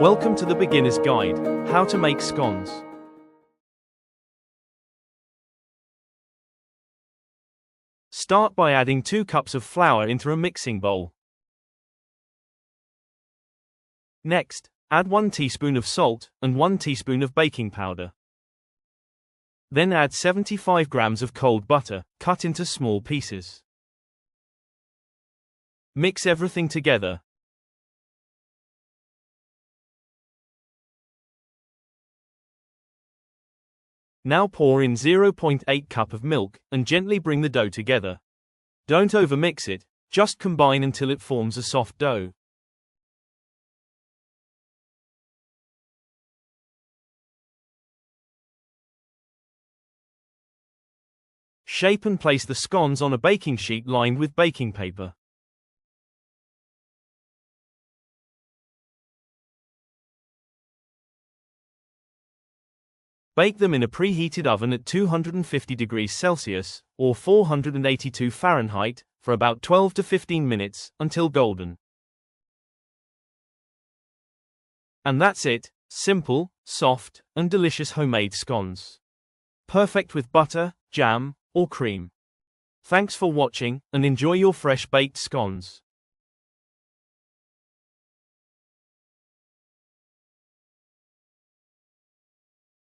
Welcome to the Beginner's Guide, how to make scones. Start by adding 2 cups of flour into a mixing bowl. Next, add 1 teaspoon of salt and 1 teaspoon of baking powder. Then add 75 grams of cold butter, cut into small pieces. Mix everything together. Now pour in 0.8 cup of milk and gently bring the dough together. Don't overmix it, just combine until it forms a soft dough. Shape and place the scones on a baking sheet lined with baking paper. Bake them in a preheated oven at 250 degrees Celsius, or 482 Fahrenheit, for about 12 to 15 minutes, until golden. And that's it, simple, soft, and delicious homemade scones. Perfect with butter, jam, or cream. Thanks for watching, and enjoy your fresh baked scones.